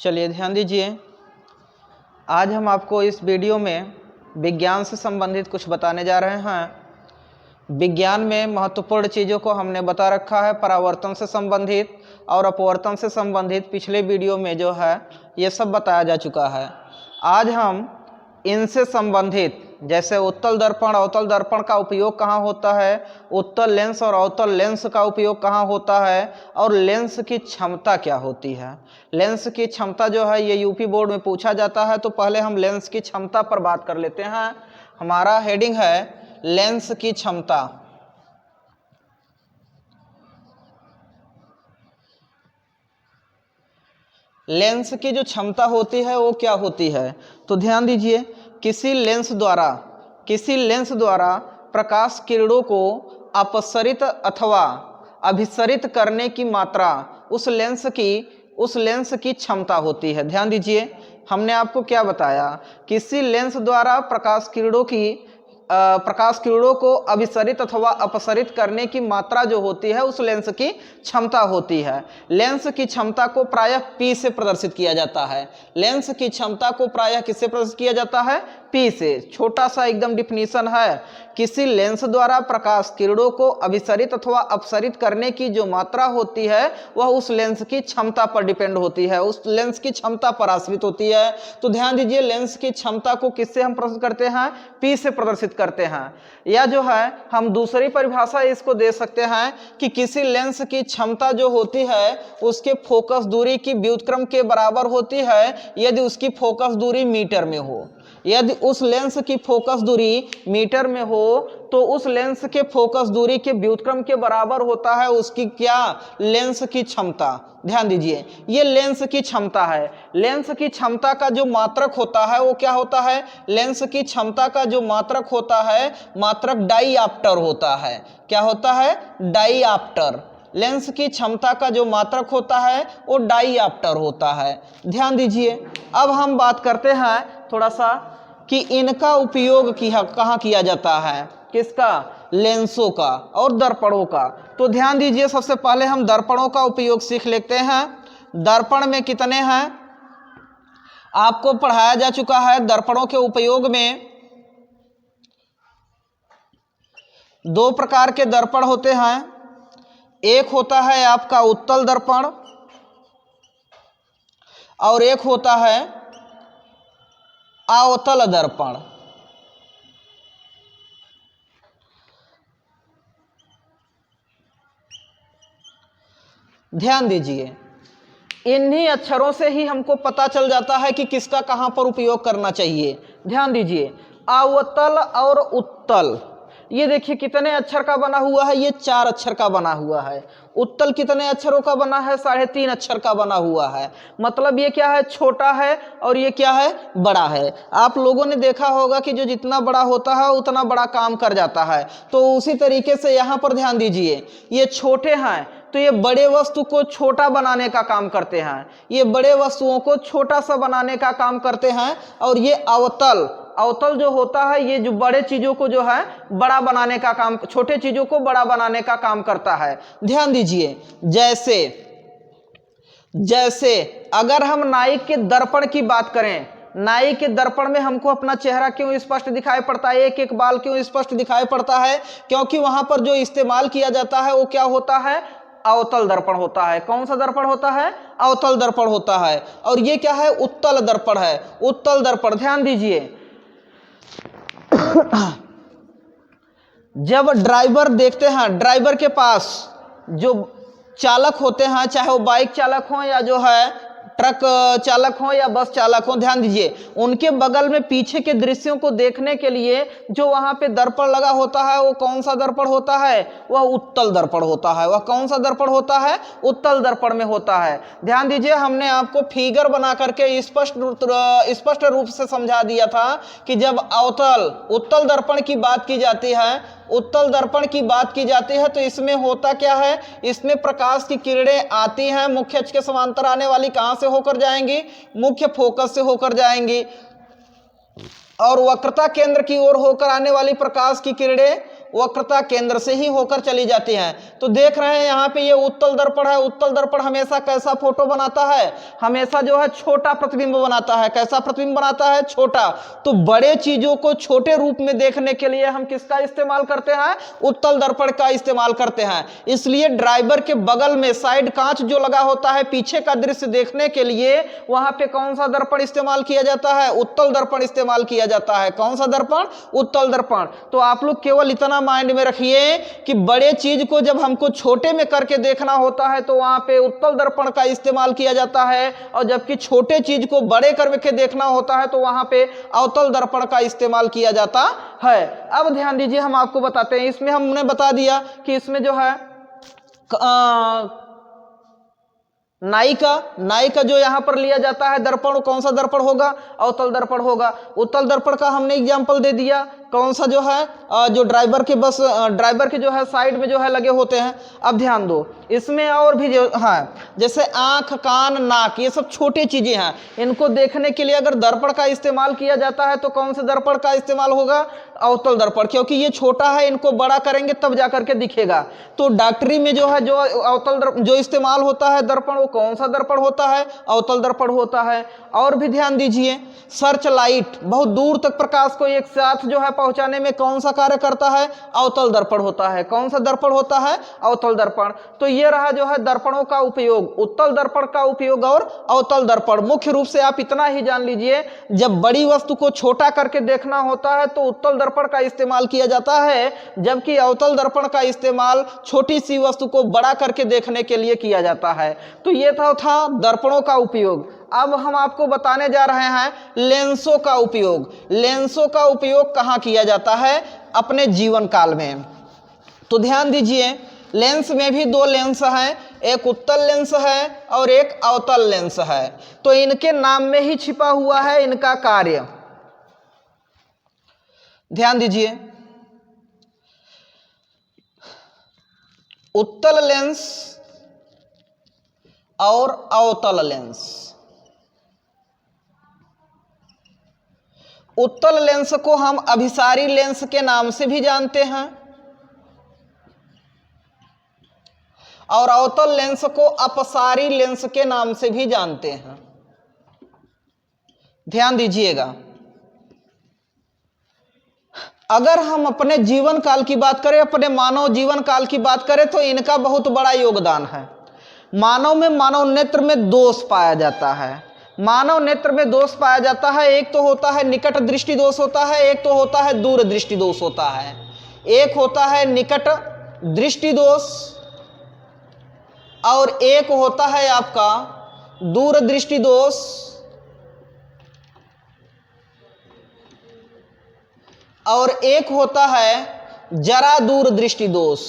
चलिए ध्यान दीजिए, आज हम आपको इस वीडियो में विज्ञान से संबंधित कुछ बताने जा रहे हैं। विज्ञान में महत्वपूर्ण चीज़ों को हमने बता रखा है, परावर्तन से संबंधित और अपवर्तन से संबंधित पिछले वीडियो में जो है ये सब बताया जा चुका है। आज हम इनसे संबंधित जैसे उत्तल दर्पण, अवतल दर्पण का उपयोग कहाँ होता है, उत्तल लेंस और अवतल लेंस का उपयोग कहाँ होता है और लेंस की क्षमता क्या होती है। लेंस की क्षमता जो है ये यूपी बोर्ड में पूछा जाता है, तो पहले हम लेंस की क्षमता पर बात कर लेते हैं। हमारा हेडिंग है लेंस की क्षमता। लेंस की जो क्षमता होती है वो क्या होती है, तो ध्यान दीजिए, किसी लेंस द्वारा प्रकाश किरणों को अपसरित अथवा अभिसरित करने की मात्रा उस लेंस की क्षमता होती है। ध्यान दीजिए, हमने आपको क्या बताया, किसी लेंस द्वारा प्रकाश किरणों को अभिसरित अथवा अपसरित करने की मात्रा जो होती है उस लेंस की क्षमता होती है। लेंस की क्षमता को प्रायः P से प्रदर्शित किया जाता है। लेंस की क्षमता को प्रायः किससे प्रदर्शित किया जाता है, P से। छोटा सा एकदम डिफिनीशन है, किसी लेंस द्वारा प्रकाश किरणों को अभिसरित अथवा अपसरित करने की जो मात्रा होती है वह उस लेंस की क्षमता पर डिपेंड होती है, उस लेंस की क्षमता पर आश्रित होती है। तो ध्यान दीजिए, लेंस की क्षमता को किससे हम प्रदर्शित करते हैं, P से प्रदर्शित करते हैं। या जो है हम दूसरी परिभाषा इसको दे सकते हैं कि किसी लेंस की क्षमता जो होती है उसके फोकस दूरी की व्युत्क्रम के बराबर होती है यदि उसकी फोकस दूरी मीटर में हो। यदि उस लेंस की फोकस दूरी मीटर में हो तो उस लेंस के फोकस दूरी के व्युत्क्रम के बराबर होता है उसकी क्या, लेंस की क्षमता। ध्यान दीजिए, ये लेंस की क्षमता है। लेंस की क्षमता का जो मात्रक होता है वो क्या होता है, लेंस की क्षमता का जो मात्रक होता है मात्रक डाईऑप्टर होता है। क्या होता है, डाईऑप्टर। लेंस की क्षमता का जो मात्रक होता है वो डाईऑप्टर होता है। ध्यान दीजिए, अब हम बात करते हैं थोड़ा सा कि इनका उपयोग कहाँ किया जाता है, किसका, लेंसों का और दर्पणों का। तो ध्यान दीजिए, सबसे पहले हम दर्पणों का उपयोग सीख लेते हैं। दर्पण में कितने हैं, आपको पढ़ाया जा चुका है। दर्पणों के उपयोग में दो प्रकार के दर्पण होते हैं। एक होता है आपका उत्तल दर्पण और एक होता है अवतल दर्पण। ध्यान दीजिए, इन्हीं अक्षरों से ही हमको पता चल जाता है कि किसका कहां पर उपयोग करना चाहिए। ध्यान दीजिए, अवतल और उत्तल, ये देखिए कितने अक्षर का बना हुआ है, ये 4 अक्षर का बना हुआ है। उत्तल कितने अक्षरों का बना है, 3.5 अक्षर का बना हुआ है। मतलब ये क्या है, छोटा है और ये क्या है, बड़ा है। आप लोगों ने देखा होगा कि जो जितना बड़ा होता है उतना बड़ा काम कर जाता है। तो उसी तरीके से यहाँ पर ध्यान दीजिए, ये छोटे हैं तो ये बड़े वस्तु को छोटा बनाने का काम करते हैं, ये बड़े वस्तुओं को छोटा सा बनाने का काम करते हैं। और ये अवतल जो होता है ये जो बड़े चीजों को जो है बड़ा बनाने का काम, छोटे चीजों को बड़ा बनाने का काम करता है। ध्यान दीजिए, जैसे अगर हम नाई के दर्पण की बात करें, नाई के दर्पण में हमको अपना चेहरा क्यों स्पष्ट दिखाई पड़ता है, एक एक बाल क्यों स्पष्ट दिखाई पड़ता है, क्योंकि वहां पर जो इस्तेमाल किया जाता है वो क्या होता है, अवतल दर्पण होता है। कौन सा दर्पण होता है, अवतल दर्पण होता है। और ये क्या है, उत्तल दर्पण है, उत्तल दर्पण। ध्यान दीजिए, जब ड्राइवर देखते हैं, ड्राइवर के पास जो चालक होते हैं, चाहे वो बाइक चालक हो या जो है ट्रक चालक हो या बस चालक हो, ध्यान दीजिए, उनके बगल में पीछे के दृश्यों को देखने के लिए जो वहां पे दर्पण लगा होता है वो कौन सा दर्पण होता है, वह उत्तल दर्पण होता है। वह कौन सा दर्पण होता है, उत्तल दर्पण में होता है। ध्यान दीजिए, हमने आपको फिगर बना करके स्पष्ट रूप से समझा दिया था कि जब उत्तल दर्पण की बात की जाती है, उत्तल दर्पण की बात की जाती है तो इसमें होता क्या है, इसमें प्रकाश की किरणें आती हैं, मुख्य अक्ष के समांतर आने वाली कहां से होकर जाएंगी, मुख्य फोकस से होकर जाएंगी, और वक्रता केंद्र की ओर होकर आने वाली प्रकाश की किरणें वक्रता केंद्र से ही होकर चली जाती है। तो देख रहे हैं यहाँ पे ये उत्तल दर्पण है। उत्तल दर्पण हमेशा कैसा फोटो बनाता है, हमेशा जो है छोटा प्रतिबिंब बनाता है। कैसा प्रतिबिंब बनाता है, छोटा। तो बड़े चीजों को छोटे रूप में देखने के लिए हम किसका इस्तेमाल करते हैं, उत्तल दर्पण का इस्तेमाल करते हैं। इसलिए ड्राइवर के बगल में साइड कांच जो लगा होता है, पीछे का दृश्य देखने के लिए वहां पे कौन सा दर्पण इस्तेमाल किया जाता है, उत्तल दर्पण इस्तेमाल किया जाता है। कौन सा दर्पण, उत्तल दर्पण। तो आप लोग केवल इतना माइंड में रखिए कि बड़े चीज को जब हमको छोटे में करके देखना होता है तो वहां पे उत्तल दर्पण का इस्तेमाल किया जाता है, और जबकि छोटे चीज को बड़े करके देखना होता है तो वहां पे अवतल दर्पण का इस्तेमाल किया जाता है। अब ध्यान दीजिए, हम आपको बताते हैं। इसमें हमने बता दिया कि इसमें जो है नाई का जो यहां पर लिया जाता है दर्पण, कौन सा दर्पण होगा, अवतल दर्पण होगा। उत्तल दर्पण का हमने एग्जांपल दे दिया, कौन सा जो है जो ड्राइवर के जो है साइड में जो है लगे होते हैं। अब ध्यान दो, इसमें और भी जो है जैसे आंख, कान, नाक, ये सब छोटी चीजें हैं। इनको देखने के लिए अगर दर्पण का इस्तेमाल किया जाता है तो कौन से दर्पण का इस्तेमाल होगा, अवतल दर्पण, क्योंकि ये छोटा है, इनको बड़ा करेंगे तब जाकर के दिखेगा। तो डॉक्टरी में जो है जो अवतल जो इस्तेमाल होता है दर्पण, वो कौन सा दर्पण होता है, अवतल दर्पण होता है। और भी ध्यान दीजिए, सर्च लाइट, बहुत दूर तक प्रकाश को एक साथ जो है पहुंचाने में कौन सा कार्य करता है, अवतल दर्पण होता है। कौन सा दर्पण होता है, अवतल दर्पण। तो ये रहा जो है दर्पणों का उपयोग, उत्तल दर्पण का उपयोग और अवतल दर्पण। मुख्य रूप से आप इतना ही जान लीजिए, जब बड़ी वस्तु को छोटा करके देखना होता है तो उत्तल दर्पण का इस्तेमाल किया जाता है, जबकि अवतल दर्पण का इस्तेमाल छोटी सी वस्तु को बड़ा करके देखने के लिए किया जाता है। तो ये था दर्पणों का उपयोग। अब हम आपको बताने जा रहे हैं लेंसों का उपयोग। लेंसों का उपयोग कहाँ किया जाता है, अपने जीवन काल में। तो ध्यान दीजिए, लेंस में भी दो लेंस हैं, एक उत्तल लेंस है और एक अवतल लेंस है। तो इनके नाम में ही छिपा हुआ है इनका कार्य। ध्यान दीजिए, उत्तल लेंस और अवतल लेंस। उत्तल लेंस को हम अभिसारी लेंस के नाम से भी जानते हैं और अवतल लेंस को अपसारी लेंस के नाम से भी जानते हैं। ध्यान दीजिएगा, अगर हम अपने जीवन काल की बात करें, अपने मानव जीवन काल की बात करें, तो इनका बहुत बड़ा योगदान है। मानव में, मानव नेत्र में दोष पाया जाता है। मानव नेत्र में दोष पाया जाता है, एक तो होता है निकट दृष्टि दोष होता है, एक तो होता है दूर दृष्टि दोष होता है। एक होता है निकट दृष्टि दोष और एक होता है आपका दूर दृष्टि दोष। और एक होता है जरा दूर दृष्टि दोष।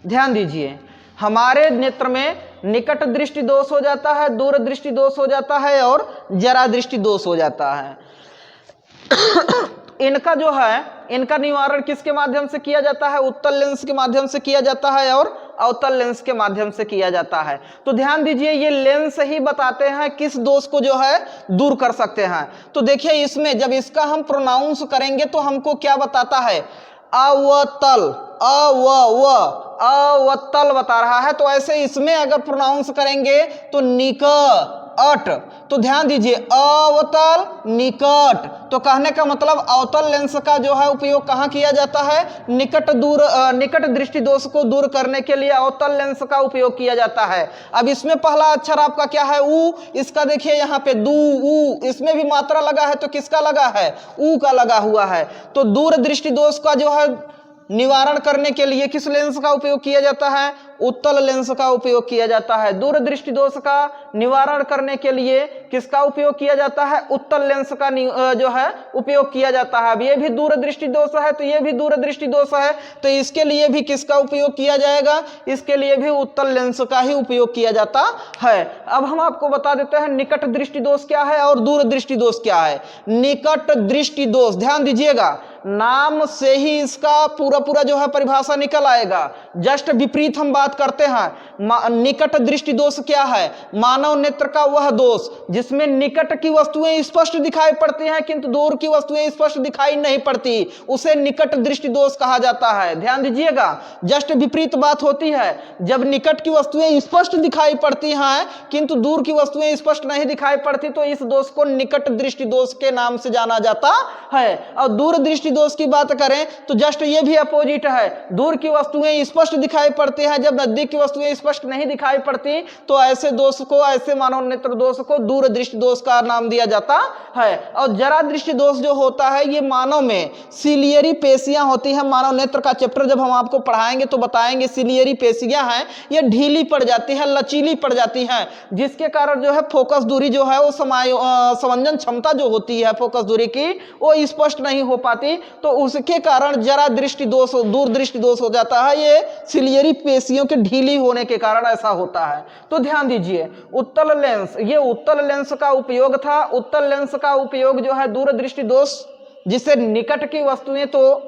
ध्यान दीजिए, हमारे नेत्र में निकट दृष्टि दोष हो जाता है, दूर दृष्टि दोष हो जाता है और जरा दृष्टि दोष हो जाता है। इनका जो है, इनका निवारण किसके माध्यम से किया जाता है, उत्तल लेंस के माध्यम से किया जाता है और अवतल लेंस के माध्यम से किया जाता है। तो ध्यान दीजिए, ये लेंस ही बताते हैं किस दोष को जो है दूर कर सकते हैं। तो देखिए, इसमें जब इसका हम प्रोनाउंस करेंगे तो हमको क्या बताता है, अवतल, अवतल बता रहा है। तो ऐसे इसमें अगर प्रोनाउंस करेंगे तो निकट। तो ध्यान दीजिए, अवतल निकट। तो कहने का मतलब अवतल लेंस का जो है उपयोग कहाँ किया जाता है, निकट दृष्टि दोष को दूर करने के लिए अवतल लेंस का उपयोग किया जाता है। अब इसमें पहला अक्षर आपका क्या है, उ। इसका देखिए यहाँ पे दू, उ, इसमें भी मात्रा लगा है तो किसका लगा है, उ का लगा हुआ है। तो दूर दृष्टि दोष का जो है निवारण करने के लिए किस लेंस का उपयोग किया जाता है, उत्तल लेंस का उपयोग किया जाता है। दूर दृष्टि दोष का निवारण करने के लिए किसका उपयोग किया जाता है, उत्तल लेंस का जो है उपयोग किया जाता है। अब ये भी दूर दृष्टि दोष है तो ये भी दूर दृष्टि दोष है, तो इसके लिए भी किसका उपयोग किया जाएगा, इसके लिए भी उत्तल लेंस का ही उपयोग किया जाता है। अब हम आपको बता देते हैं निकट दृष्टि दोष क्या है और दूर दृष्टि दोष क्या है। निकट दृष्टि दोष, ध्यान दीजिएगा, नाम से ही इसका पूरा पूरा जो है परिभाषा निकल आएगा। जस्ट विपरीत हम बात करते हैं। निकट दृष्टि दोष क्या है? मानव नेत्र का वह दोष जिसमें निकट की वस्तुएं स्पष्ट दिखाई पड़ती हैं किंतु दूर की वस्तुएं स्पष्ट दिखाई नहीं पड़ती, उसे निकट दृष्टि दोष कहा जाता है। ध्यान दीजिएगा, जस्ट विपरीत बात होती है। जब निकट की वस्तुएं स्पष्ट दिखाई पड़ती हैं किंतु दूर की वस्तुएं स्पष्ट नहीं दिखाई पड़ती तो इस दोष को निकट दृष्टि दोष के नाम से जाना जाता है। और दूर दृष्टि दोष की बात करें तो जस्ट ये भी अपोजिट है। दूर की वस्तुएं स्पष्ट दिखाई पड़ती हैं, जब नजदीक की वस्तुएं स्पष्ट नहीं दिखाई पड़ती तो ऐसे दोष को, ऐसे मानव नेत्र दोष को दूर दृष्टि दोष का नाम दिया जाता है। और जरा दृष्टि दोष जो होता है ये मानव में सिलियरी पेशियां होती हैं। मानव नेत्र का चैप्टर जब हम आपको पढ़ाएंगे तो बताएंगे, सिलियरी पेशियां हैं ये ढीली पड़ जाती है, लचीली पड़ जाती हैं, जिसके कारण जो है फोकस दूरी जो है वो समंजन क्षमता जो होती है फोकस दूरी की वो स्पष्ट नहीं हो पाती, तो उसके कारण जरा दृष्टि दोष, दूर दृष्टि दोष हो जाता है। ये सिलियरी पेशियों के ढीली होने के कारण ऐसा होता है। तो ध्यान दीजिए, उत्तल लेंस, ये उत्तल लेंस का उपयोग था। उत्तल लेंस का उपयोग जो है दूर दृष्टि दोष, जिससे निकट की वस्तुएं तो,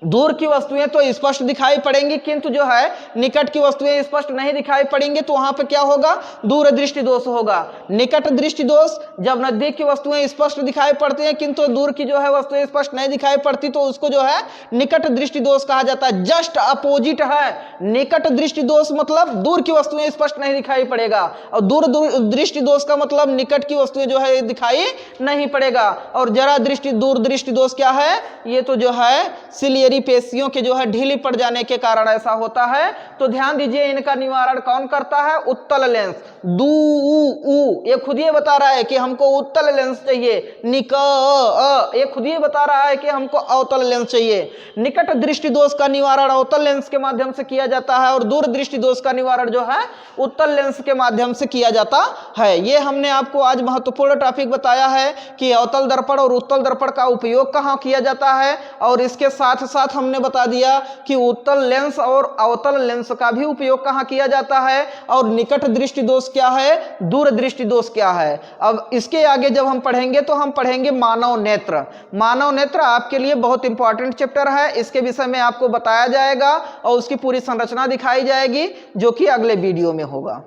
दूर की वस्तुएं तो स्पष्ट दिखाई पड़ेंगी किंतु जो है निकट की वस्तुएं स्पष्ट नहीं दिखाई पड़ेंगे, तो वहां पे क्या होगा? दूर दृष्टि दोष होगा। निकट दृष्टि दोष, जब नजदीक की वस्तुएं स्पष्ट दिखाई पड़ती हैं किंतु दूर की जो है वस्तुएं स्पष्ट नहीं दिखाई पड़ती तो उसको जो है निकट दृष्टि दोष कहा जाता है। जस्ट अपोजिट है। निकट दृष्टि दोष मतलब दूर की वस्तुएं स्पष्ट नहीं दिखाई पड़ेगा, और दूर दृष्टि दोष का मतलब निकट की वस्तुएं जो है दिखाई नहीं पड़ेगा। और जरा दृष्टि, दूर दृष्टि दोष क्या है? ये तो जो है सिलियरी पेशियों के जो है ढीली पड़ जाने के कारण ऐसा होता है। तो ध्यान दीजिए, इनका निवारण कौन करता है? उत्तल लेंस। ये खुद ये बता रहा है कि हमको उत्तल लेंस चाहिए। ये खुद ये बता रहा है कि हमको अवतल लेंस चाहिए। निकट दृष्टि दोष का निवारण अवतल लेंस के माध्यम से किया जाता है और दूर दृष्टि दोष का निवारण जो है उत्तल लेंस के माध्यम से किया जाता है। ये हमने आपको आज महत्वपूर्ण टॉपिक बताया है कि अवतल दर्पण और उत्तल दर्पण का उपयोग कहाँ किया जाता है, और इसके साथ साथ हमने बता दिया कि उत्तल लेंस और अवतल लेंस का भी उपयोग कहाँ किया जाता है, और निकट दृष्टि दोष क्या है, दूर दृष्टि दोष क्या है। अब इसके आगे जब हम पढ़ेंगे तो हम पढ़ेंगे मानव नेत्र। मानव नेत्र आपके लिए बहुत इंपॉर्टेंट चैप्टर है। इसके विषय में आपको बताया जाएगा और उसकी पूरी संरचना दिखाई जाएगी, जो कि अगले वीडियो में होगा।